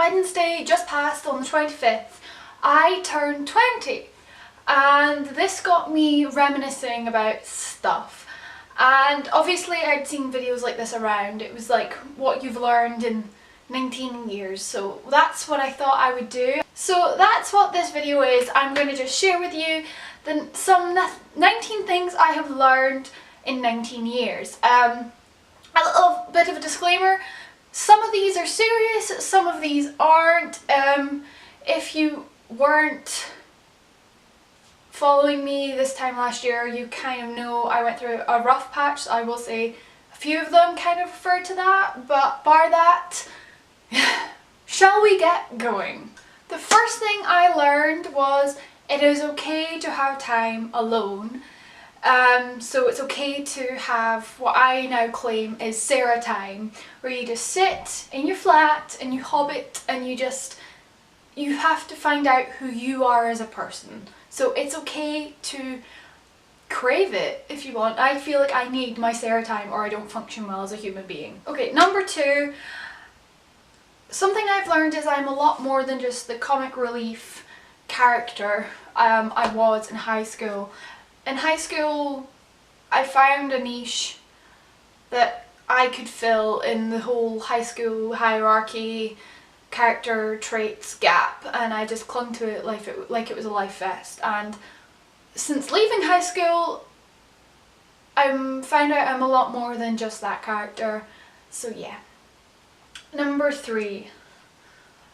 Wednesday just passed on the 25th, I turned 20, and this got me reminiscing about stuff. And obviously I'd seen videos like this around. It was like what you've learned in 19 years, so that's what I thought I would do. So that's what this video is. I'm going to just share with you some 19 things I have learned in 19 years. A little bit of a disclaimer, some of these are serious, some of these aren't. If you weren't following me this time last year, you kind of know I went through a rough patch, so I will say a few of them kind of refer to that, but bar that, shall we get going? The first thing I learned was it is okay to have time alone. So it's okay to have what I now claim is Sarah time, where you just sit in your flat and you hobbit and you have to find out who you are as a person. So it's okay to crave it if you want. I feel like I need my Sarah time or I don't function well as a human being. Okay, number two, something I've learned is I'm a lot more than just the comic relief character I was in high school. In high school, I found a niche that I could fill in the whole high school hierarchy character traits gap, and I just clung to it like it was a life vest. And since leaving high school, I found out I'm a lot more than just that character. So yeah. Number three,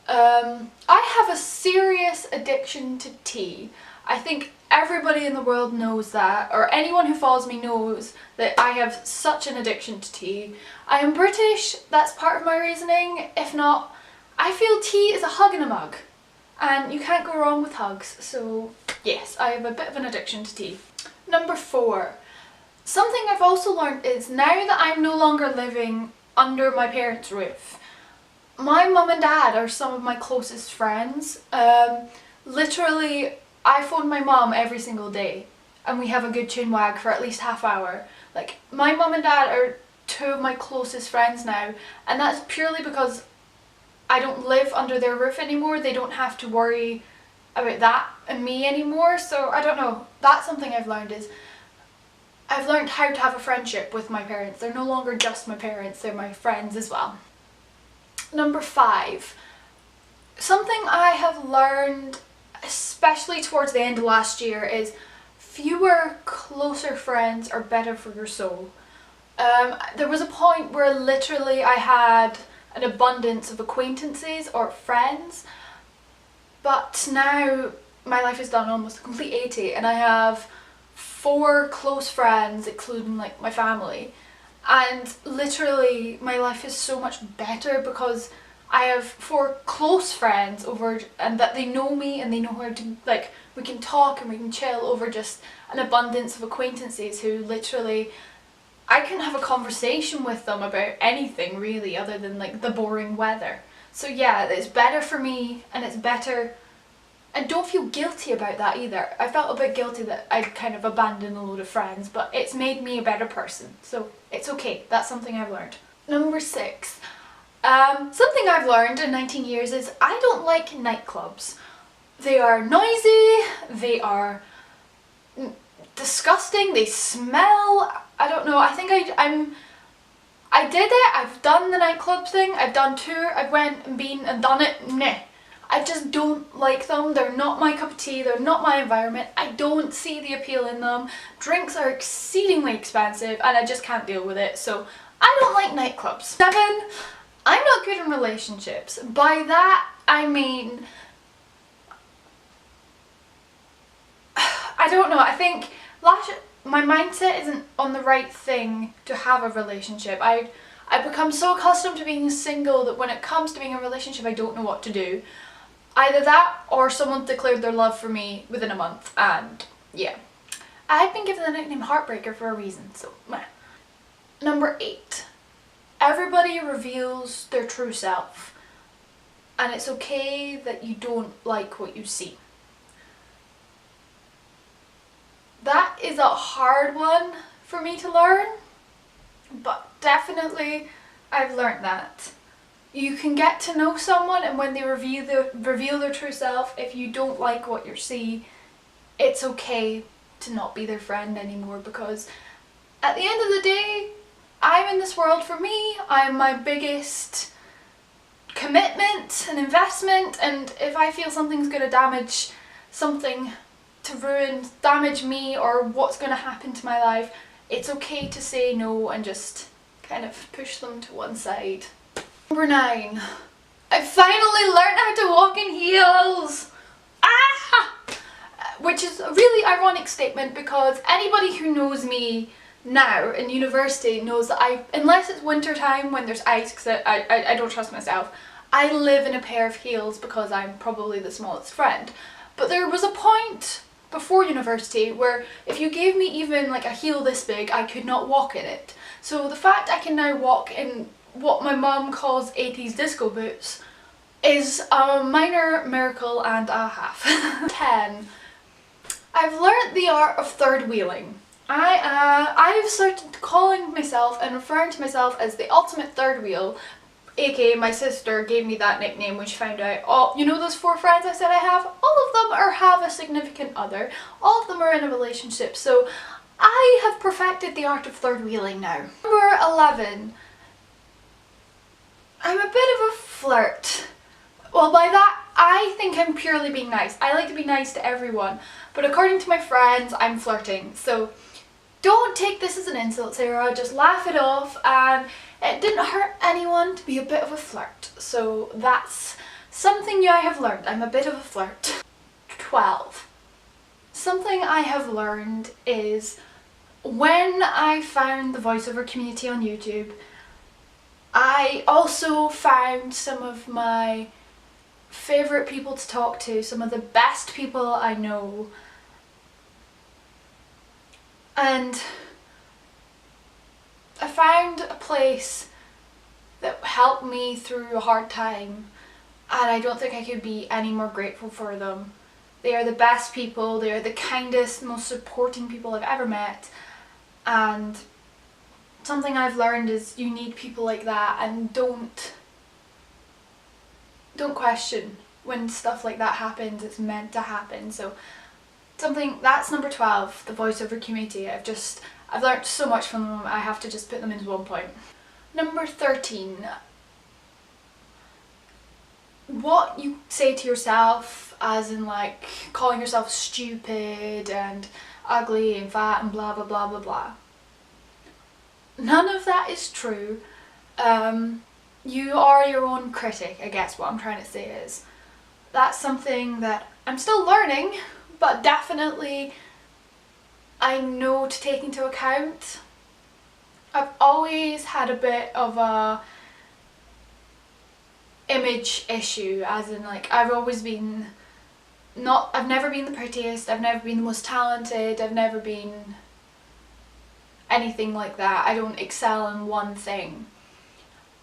I have a serious addiction to tea. I think everybody in the world knows that, or anyone who follows me knows that I have such an addiction to tea. I am British, that's part of my reasoning. If not, I feel tea is a hug in a mug, and you can't go wrong with hugs. So yes, I have a bit of an addiction to tea. Number four, something I've also learned is now that I'm no longer living under my parents' roof, my mum and dad are some of my closest friends. Literally, I phone my mum every single day and we have a good chin wag for at least half hour. Like, my mum and dad are two of my closest friends now, and that's purely because I don't live under their roof anymore. They don't have to worry about that and me anymore. So I don't know, that's something I've learned, is I've learned how to have a friendship with my parents. They're no longer just my parents, they're my friends as well. Number five, something I have learned especially towards the end of last year is fewer closer friends are better for your soul. There was a point where literally I had an abundance of acquaintances or friends, but now my life has done almost a complete 80 and I have 4 close friends, including like my family, and literally my life is so much better because I have 4 close friends and that they know me and they know how to, like, we can talk and we can chill over just an abundance of acquaintances who literally I can have a conversation with them about anything really other than like the boring weather. So yeah, it's better for me, and it's better, and don't feel guilty about that either. I felt a bit guilty that I'd kind of abandoned a load of friends, but it's made me a better person, so it's okay. That's something I've learned. Number 6. Something I've learned in 19 years is I don't like nightclubs. They are noisy, they are disgusting, they smell, I don't know, I think I did it, I've done the nightclub thing, I've done tour, I've went and been and done it, nah. I just don't like them, they're not my cup of tea, they're not my environment, I don't see the appeal in them. Drinks are exceedingly expensive and I just can't deal with it, so I don't like nightclubs. 7. I'm not good in relationships. By that I mean, I don't know, I think my mindset isn't on the right thing to have a relationship. I've become so accustomed to being single that when it comes to being in a relationship I don't know what to do. Either that or someone declared their love for me within a month, and yeah. I've been given the nickname Heartbreaker for a reason, so meh. Number 8. Everybody reveals their true self, and it's okay that you don't like what you see. That is a hard one for me to learn, but definitely I've learnt that. You can get to know someone, and when they reveal their true self, if you don't like what you see, it's okay to not be their friend anymore, because at the end of the day, I'm in this world for me. I'm my biggest commitment and investment, and if I feel something's going to damage something, damage me, or what's going to happen to my life, it's okay to say no and just kind of push them to one side. Number 9. I finally learned how to walk in heels! Ah! Which is a really ironic statement, because anybody who knows me now in university knows that unless it's winter time when there's ice, because I don't trust myself, I live in a pair of heels because I'm probably the smallest friend. But there was a point before university where if you gave me even like a heel this big, I could not walk in it. So the fact I can now walk in what my mum calls 80s disco boots is a minor miracle and a half. 10. I've learnt the art of third wheeling. I've started calling myself and referring to myself as the ultimate third wheel, aka my sister gave me that nickname when she found out, you know those 4 friends I said I have? All of them have a significant other, all of them are in a relationship, so I have perfected the art of third wheeling now. Number 11. I'm a bit of a flirt. Well, by that, I think I'm purely being nice. I like to be nice to everyone, but according to my friends, I'm flirting. So don't take this as an insult, Sarah, just laugh it off, and it didn't hurt anyone to be a bit of a flirt. So that's something I have learned. I'm a bit of a flirt. 12. Something I have learned is when I found the voiceover community on YouTube, I also found some of my favourite people to talk to, some of the best people I know, and I found a place that helped me through a hard time, and I don't think I could be any more grateful for them. They are the best people, they are the kindest, most supporting people I've ever met, and something I've learned is you need people like that, and don't question when stuff like that happens. It's meant to happen. So that's number 12, the voiceover community. I've learned so much from them, I have to just put them into one point. Number 13. What you say to yourself, as in like calling yourself stupid and ugly and fat and blah blah blah blah blah. None of that is true. You are your own critic, I guess what I'm trying to say is. That's something that I'm still learning, but definitely I know to take into account. I've always had a bit of a image issue, as in like I've never been the prettiest, I've never been the most talented, I've never been anything like that. I don't excel in one thing.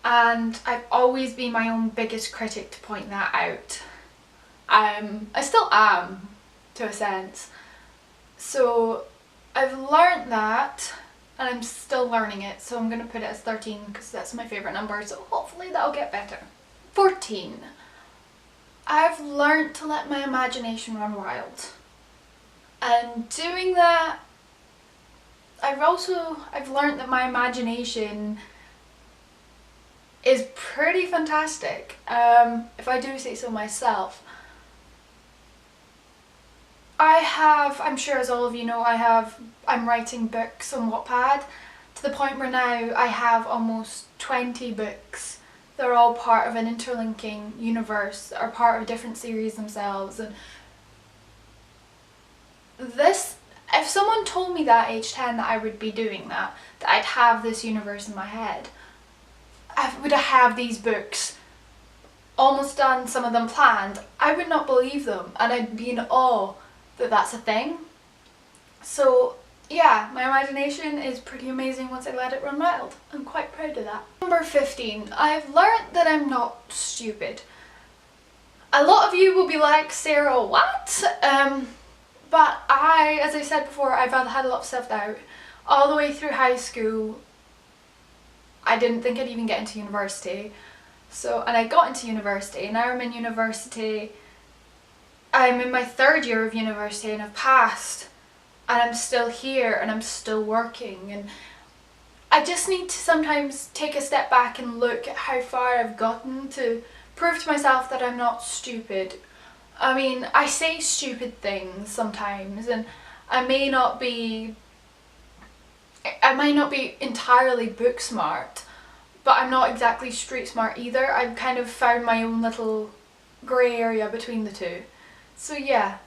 And I've always been my own biggest critic to point that out. I still am, to a sense. So I've learnt that, and I'm still learning it, so I'm going to put it as 13 because that's my favourite number, so hopefully that'll get better. 14. I've learnt to let my imagination run wild. And doing that, I've learnt that my imagination is pretty fantastic, if I do say so myself. I'm sure as all of you know, I'm writing books on Wattpad to the point where now I have almost 20 books. They're all part of an interlinking universe, that are part of different series themselves. And this, if someone told me that age 10 that I would be doing that I'd have this universe in my head, I would have these books almost done, some of them planned, I would not believe them, and I'd be in awe that that's a thing. So yeah, my imagination is pretty amazing once I let it run wild. I'm quite proud of that. Number 15. I've learnt that I'm not stupid. A lot of you will be like, Sarah, what? But as I said before, I've had a lot of self-doubt. All the way through high school, I didn't think I'd even get into university. So, and I got into university, and now I'm in university. I'm in my 3rd year of university and I've passed, and I'm still here and I'm still working, and I just need to sometimes take a step back and look at how far I've gotten to prove to myself that I'm not stupid. I mean, I say stupid things sometimes, and I might not be entirely book smart, but I'm not exactly street smart either. I've kind of found my own little grey area between the two. So yeah.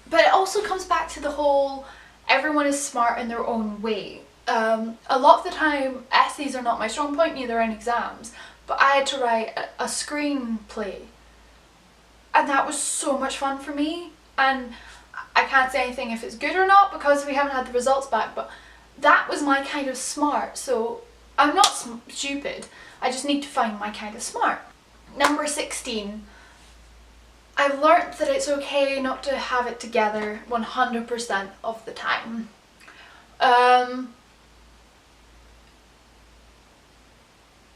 But it also comes back to the whole everyone is smart in their own way. A lot of the time essays are not my strong point, neither in exams, but I had to write a screenplay, and that was so much fun for me, and I can't say anything if it's good or not because we haven't had the results back, but that was my kind of smart. So I'm not stupid, I just need to find my kind of smart. Number 16. I've learnt that it's okay not to have it together 100% of the time.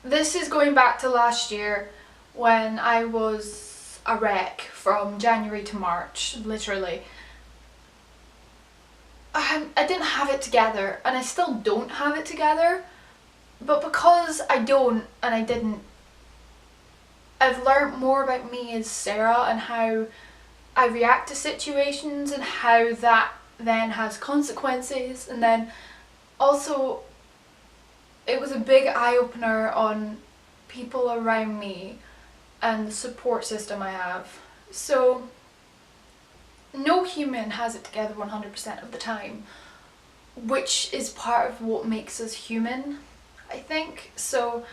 This is going back to last year when I was a wreck from January to March, literally. I didn't have it together, and I still don't have it together, but because I don't and I didn't, I've learnt more about me as Sarah and how I react to situations and how that then has consequences, and then also it was a big eye-opener on people around me and the support system I have. So no human has it together 100% of the time, which is part of what makes us human, I think. So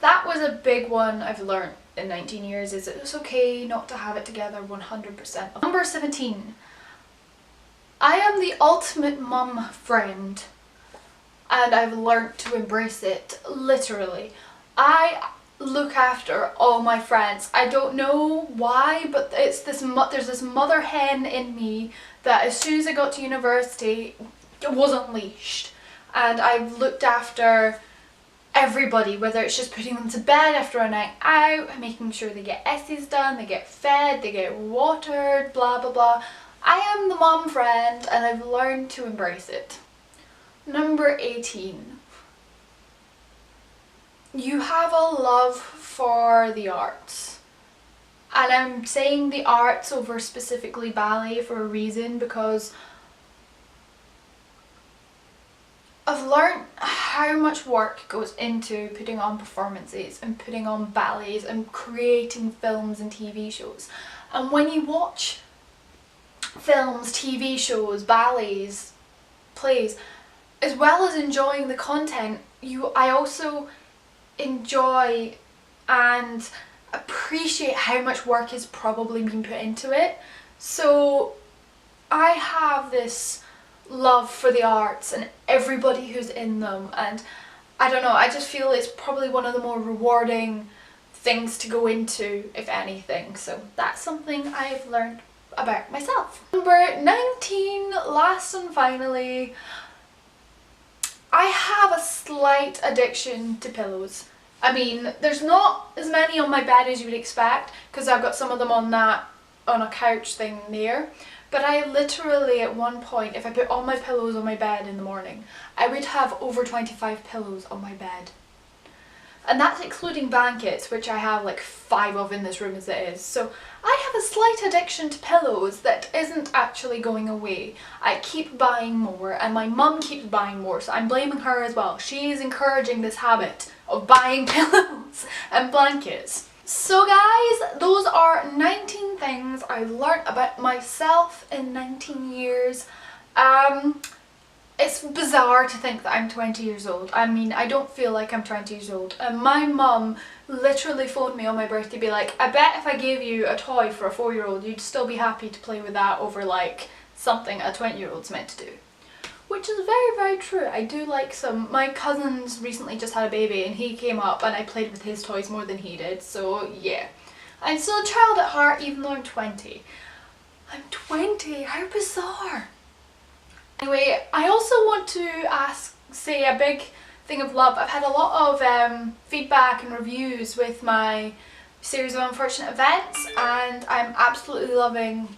that was a big one I've learned in 19 years, is it's okay not to have it together 100%. Number 17. I am the ultimate mum friend, and I've learnt to embrace it, literally. I look after all my friends. I don't know why, but it's there's this mother hen in me that as soon as I got to university, it was unleashed, and I've looked after everybody, whether it's just putting them to bed after a night out, making sure they get essays done, they get fed, they get watered, blah blah blah. I am the mom friend, and I've learned to embrace it. Number 18. You have a love for the arts. And I'm saying the arts over specifically ballet for a reason, because I've learned how much work goes into putting on performances and putting on ballets and creating films and TV shows. And when you watch films, TV shows, ballets, plays, as well as enjoying the content, I also enjoy and appreciate how much work has probably been put into it. So I have this love for the arts and everybody who's in them, and I don't know, I just feel it's probably one of the more rewarding things to go into, if anything. So that's something I've learned about myself. Number 19, last and finally, I have a slight addiction to pillows. I mean, there's not as many on my bed as you would expect, because I've got some of them on a couch thing there. But I literally, at one point, if I put all my pillows on my bed in the morning, I would have over 25 pillows on my bed. And that's excluding blankets, which I have like 5 of in this room as it is. So I have a slight addiction to pillows that isn't actually going away. I keep buying more, and my mum keeps buying more, so I'm blaming her as well. She is encouraging this habit of buying pillows and blankets. So guys, those are 19 things I learned about myself in 19 years. It's bizarre to think that I'm 20 years old. I mean, I don't feel like I'm 20 years old. And my mum literally phoned me on my birthday, be like, I bet if I gave you a toy for a 4-year-old, you'd still be happy to play with that over like something a 20-year-old's meant to do. Which is very, very true. I do like some. My cousin's recently just had a baby, and he came up and I played with his toys more than he did, so yeah. I'm still a child at heart even though I'm 20. I'm 20, how bizarre. Anyway, I also want to say a big thing of love. I've had a lot of feedback and reviews with my series of unfortunate events, and I'm absolutely loving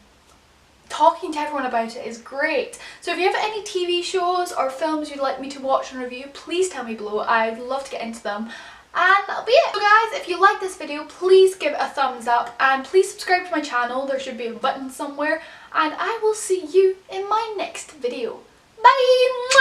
talking to everyone about it. Is great. So if you have any TV shows or films you'd like me to watch and review, please tell me below. I'd love to get into them. And that'll be it. So guys, if you like this video, please give it a thumbs up and please subscribe to my channel. There should be a button somewhere, and I will see you in my next video. Bye!